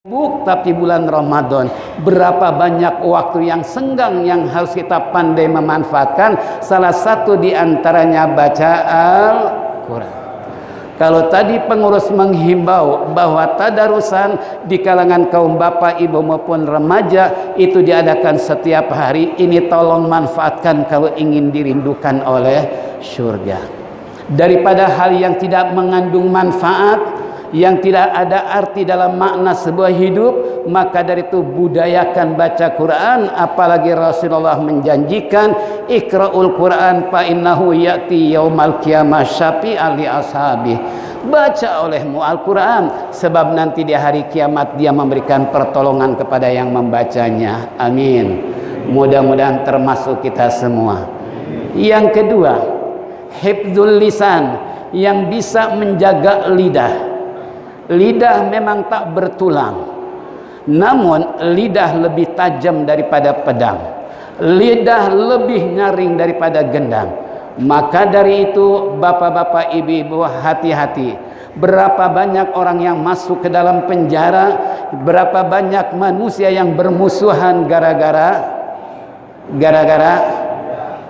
sibuk, tapi bulan Ramadan berapa banyak waktu yang senggang yang harus kita pandai memanfaatkan. Salah satu di antaranya baca Al-Quran. Kalau tadi pengurus menghimbau bahwa tadarusan di kalangan kaum bapak, ibu maupun remaja itu diadakan setiap hari, ini tolong manfaatkan kalau ingin dirindukan oleh surga. Daripada hal yang tidak mengandung manfaat, yang tidak ada arti dalam makna sebuah hidup, maka dari itu budayakan baca Quran. Apalagi Rasulullah menjanjikan, ikra'ul Quran fa innahu ya'ti yaumal qiyamah syafi'an li ashabi. Baca olehmu Al-Quran, sebab nanti di hari kiamat dia memberikan pertolongan kepada yang membacanya. Amin. Mudah-mudahan termasuk kita semua. Yang kedua, hifdzul lisan, yang bisa menjaga lidah. Lidah memang tak bertulang, namun lidah lebih tajam daripada pedang, lidah lebih nyaring daripada gendang. Maka dari itu bapak-bapak, ibu-ibu, hati-hati. Berapa banyak orang yang masuk ke dalam penjara, berapa banyak manusia yang bermusuhan gara-gara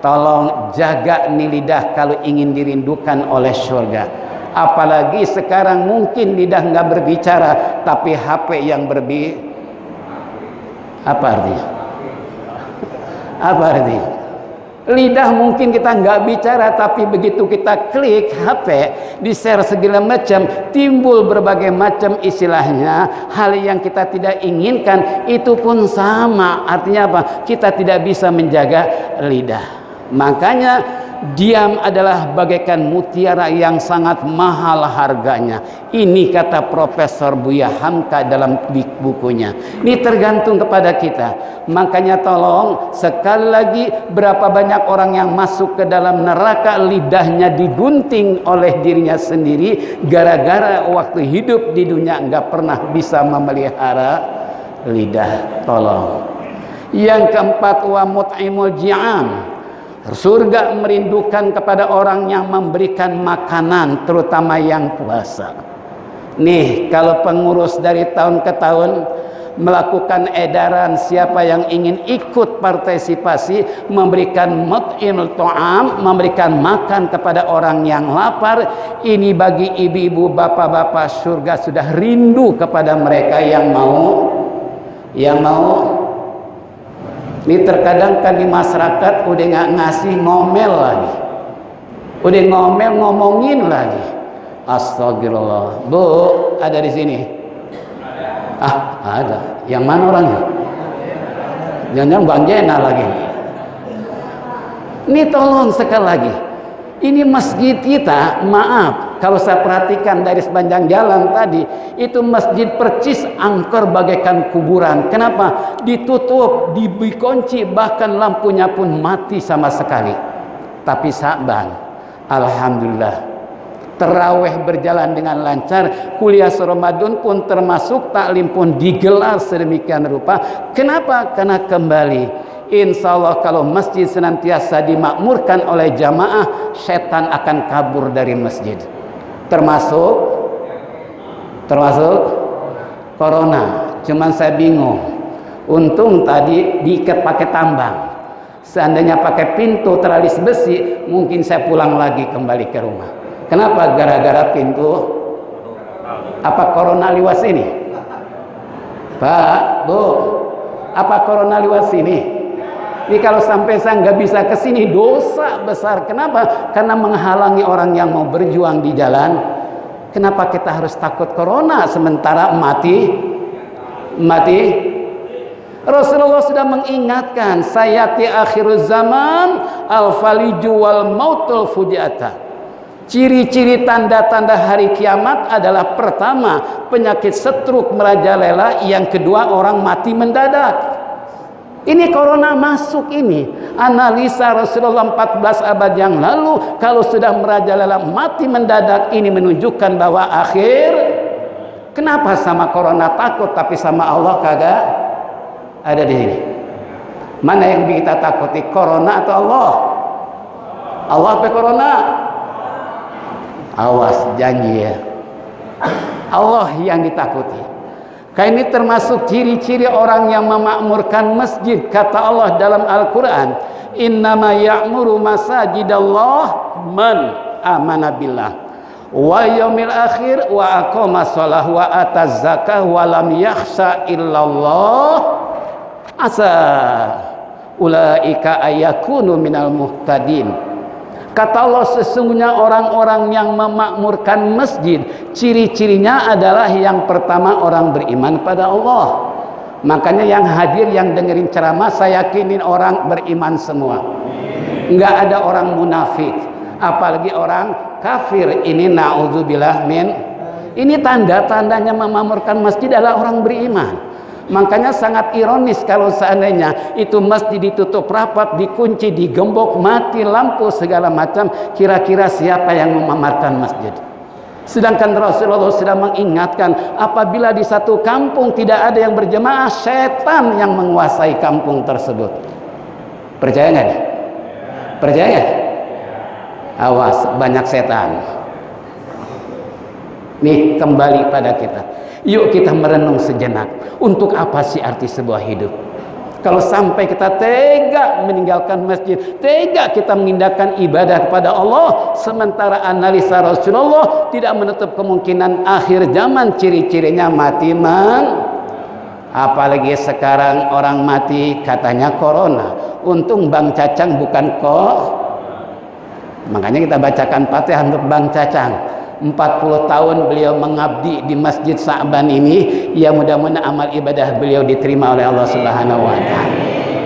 tolong jaga nih lidah kalau ingin dirindukan oleh surga. Apalagi sekarang mungkin lidah nggak berbicara, tapi HP yang apa artinya? Apa artinya? Lidah mungkin kita nggak bicara, tapi begitu kita klik HP, di share segala macam, timbul berbagai macam istilahnya hal yang kita tidak inginkan. Itu pun sama, artinya apa? Kita tidak bisa menjaga lidah. Makanya diam adalah bagaikan mutiara yang sangat mahal harganya. Ini kata Profesor Buya Hamka dalam bukunya. Ini tergantung kepada kita. Makanya tolong sekali lagi, berapa banyak orang yang masuk ke dalam neraka lidahnya digunting oleh dirinya sendiri gara-gara waktu hidup di dunia enggak pernah bisa memelihara lidah. Tolong. Yang keempat, wa mut'imul ji'am. Surga merindukan kepada orang yang memberikan makanan, terutama yang puasa. Nih, kalau pengurus dari tahun ke tahun melakukan edaran, siapa yang ingin ikut partisipasi memberikan mut'imul ta'am, memberikan makan kepada orang yang lapar, ini bagi ibu-ibu, bapak-bapak, surga sudah rindu kepada mereka yang mau. Ini terkadang kan di masyarakat udah nggak ngasih, ngomel lagi, udah ngomel ngomongin lagi. Astagfirullah. Bu, ada di sini? Ada. Yang mana orangnya? Jangan-jangan Bang Jena lagi. Ini tolong sekali lagi. Ini masjid kita, maaf, kalau saya perhatikan dari sepanjang jalan tadi, itu masjid percis angker bagaikan kuburan. Kenapa? Ditutup, dikunci, bahkan lampunya pun mati sama sekali. Tapi Sa'ban, alhamdulillah, terawih berjalan dengan lancar, kuliah Ramadan pun termasuk, taklim pun digelar sedemikian rupa. Kenapa? Karena kembali, insya Allah kalau masjid senantiasa dimakmurkan oleh jamaah, setan akan kabur dari masjid. Termasuk corona. Cuman saya bingung. Untung tadi diikat pakai tambang. Seandainya pakai pintu teralis besi, mungkin saya pulang lagi kembali ke rumah. Kenapa? Gara-gara pintu. Apa corona liwas ini? Pak, Bu, apa corona liwas ini? Ini kalau sampai saya nggak bisa ke sini, dosa besar. Kenapa? Karena menghalangi orang yang mau berjuang di jalan. Kenapa kita harus takut corona sementara mati? Rasulullah sudah mengingatkan, sayati akhiruz zaman al-faliju wal mautul fujiata. Ciri-ciri tanda-tanda hari kiamat adalah pertama, penyakit stroke merajalela, yang kedua orang mati mendadak. Ini corona masuk ini. Analisa Rasulullah 14 abad yang lalu, kalau sudah merajalela mati mendadak, ini menunjukkan bahwa akhir. Kenapa sama corona takut tapi sama Allah kagak ada di sini? Mana yang kita takuti, corona atau Allah? Allah apa corona? Awas, janji ya. Allah yang ditakuti. Ini termasuk ciri-ciri orang yang memakmurkan masjid. Kata Allah dalam Al-Quran, innama ya'muru masajidallah man amana billah wa yaumil akhir wa aqama shalah wa ataz zakah wa lam yakhsha illallah asa ulaika ayakunu minal muhtadin. Kata Allah, sesungguhnya orang-orang yang memakmurkan masjid, ciri-cirinya adalah yang pertama orang beriman pada Allah. Makanya yang hadir, yang dengerin ceramah, saya yakinin orang beriman semua. Enggak ada orang munafik, apalagi orang kafir. Ini na'udzubillah min. Ini tanda-tandanya memakmurkan masjid adalah orang beriman. Makanya sangat ironis kalau seandainya itu masjid ditutup rapat, dikunci, digembok, mati lampu segala macam, kira-kira siapa yang memamarkan masjid? Sedangkan Rasulullah sedang mengingatkan, apabila di satu kampung tidak ada yang berjemaah, setan yang menguasai kampung tersebut. Percaya nggak? Percaya nggak? Awas, banyak setan. Nih, kembali pada kita. Yuk kita merenung sejenak. Untuk apa sih arti sebuah hidup? Kalau sampai kita tega meninggalkan masjid, tega kita mengindahkan ibadah kepada Allah, sementara analisa Rasulullah tidak menutup kemungkinan akhir zaman ciri-cirinya mati apalagi sekarang orang mati katanya corona. Untung Bang Cacang bukan kok. Makanya kita bacakan Fatihah untuk Bang Cacang. 40 tahun beliau mengabdi di Masjid Sa'ban ini, ya mudah-mudahan amal ibadah beliau diterima oleh Allah Subhanahu wa taala.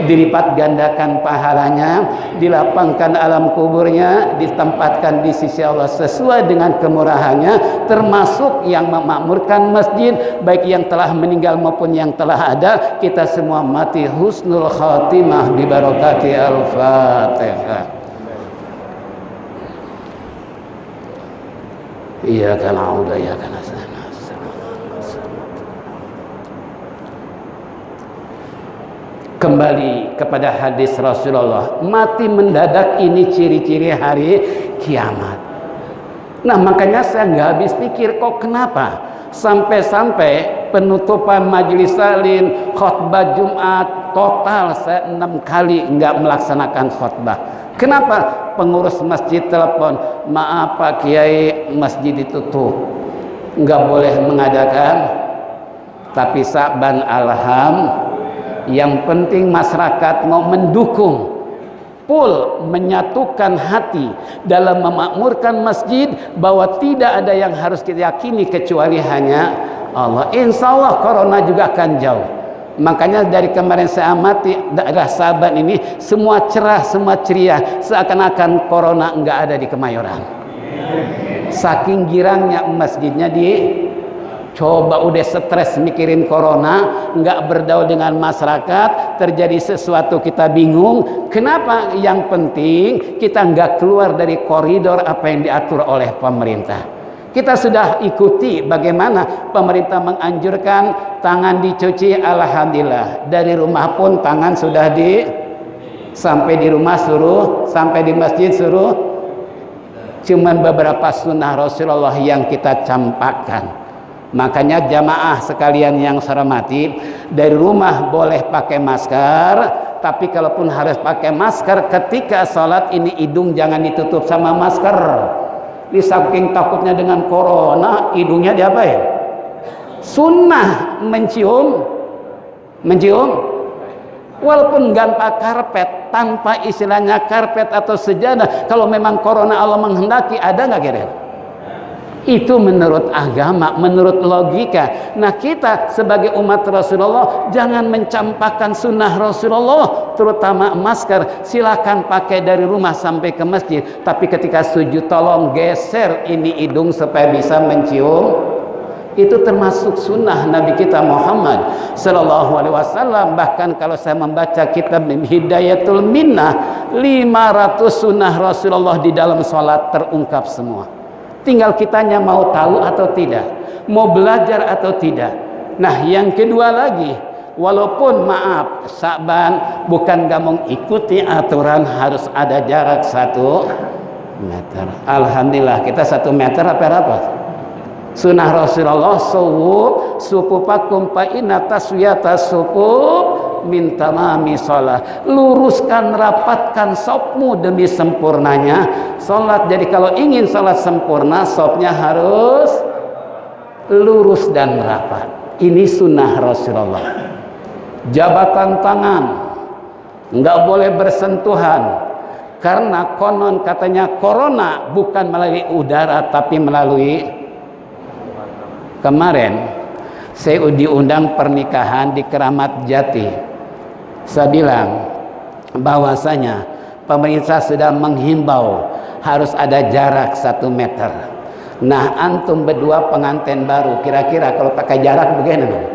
Dilipat gandakan pahalanya, dilapangkan alam kuburnya, ditempatkan di sisi Allah sesuai dengan kemurahannya, termasuk yang memakmurkan masjid, baik yang telah meninggal maupun yang telah ada. Kita semua mati husnul khatimah bi barakati al-Fatihah. Iyyaka na'budu wa iyyaka nasta'in. Kembali kepada hadis Rasulullah, mati mendadak ini ciri-ciri hari kiamat. Nah, makanya saya nggak habis pikir, kok kenapa sampai-sampai penutupan majelis salim, khutbah Jumat total saya 6 kali nggak melaksanakan khutbah. Kenapa? Pengurus masjid telepon, maaf Pak Kiai, masjid ditutup, nggak boleh mengadakan. Tapi Sa'ban yang penting masyarakat mau mendukung, full menyatukan hati dalam memakmurkan masjid, bahwa tidak ada yang harus kita yakini kecuali hanya Allah. Insya Allah corona juga akan jauh. Makanya dari kemarin saya amati daerah Sa'ban ini semua cerah, semua ceria, seakan-akan corona enggak ada di Kemayoran. Saking girangnya masjidnya coba udah stres mikirin corona, enggak berdaul dengan masyarakat, terjadi sesuatu kita bingung. Kenapa? Yang penting kita enggak keluar dari koridor apa yang diatur oleh pemerintah. Kita sudah ikuti bagaimana pemerintah menganjurkan tangan dicuci, alhamdulillah. Dari rumah pun tangan sudah sampai di rumah suruh, sampai di masjid suruh. Cuman beberapa sunnah Rasulullah yang kita campakkan. Makanya jamaah sekalian yang saya hormati, dari rumah boleh pakai masker, tapi kalaupun harus pakai masker ketika sholat ini, hidung jangan ditutup sama masker. Di saking takutnya dengan corona, hidungnya diapain? Sunnah mencium, walaupun tanpa karpet, tanpa istilahnya karpet atau sejadah. Kalau memang corona Allah menghendaki, ada nggak kira? Itu menurut agama, menurut logika. Nah, kita sebagai umat Rasulullah jangan mencampakkan sunnah Rasulullah, terutama masker. Silakan pakai dari rumah sampai ke masjid, tapi ketika sujud tolong geser ini hidung supaya bisa mencium. Itu termasuk sunnah Nabi kita Muhammad Sallallahu Alaihi Wasallam. Bahkan kalau saya membaca kitab Hidayatul Minnah, 500 sunnah Rasulullah di dalam sholat terungkap semua. Tinggal kitanya mau tahu atau tidak, mau belajar atau tidak. Nah, yang kedua lagi, walaupun maaf Sa'ban bukan gak mengikuti aturan harus ada jarak 1 meter. Alhamdulillah kita 1 meter apa? Sunnah Rasulullah sufufakum fa inna taswiyata sufuf min tamami shalah. Luruskan, rapatkan safmu demi sempurnanya salat. Jadi kalau ingin salat sempurna, safnya harus lurus dan rapat. Ini sunnah Rasulullah. Jabatan tangan nggak boleh bersentuhan, karena konon katanya corona bukan melalui udara tapi melalui. Kemarin saya diundang pernikahan di Keramat Jati. Saya bilang bahwasanya pemerintah sudah menghimbau harus ada jarak 1 meter. Nah, antum berdua pengantin baru, kira-kira kalau pakai jarak begini dong.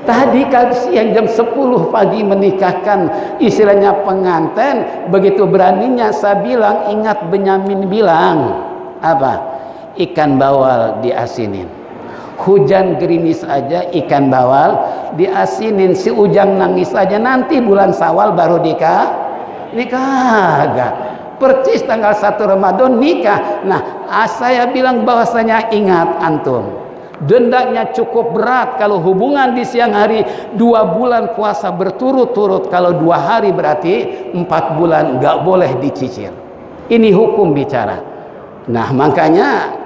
Tadi kan siang jam 10 pagi menikahkan istilahnya pengantin, begitu beraninya saya bilang, ingat Benyamin bilang apa? Ikan bawal diasinin. Hujan gerimis aja ikan bawal diasinin. Si Ujang nangis aja, nanti bulan Syawal baru nikah. Kagak. Percis tanggal 1 Ramadan nikah. Nah, saya bilang bahwasanya ingat antum, dendanya cukup berat kalau hubungan di siang hari, 2 bulan puasa berturut-turut. Kalau 2 hari berarti 4 bulan nggak boleh dicicil. Ini hukum bicara. Nah, makanya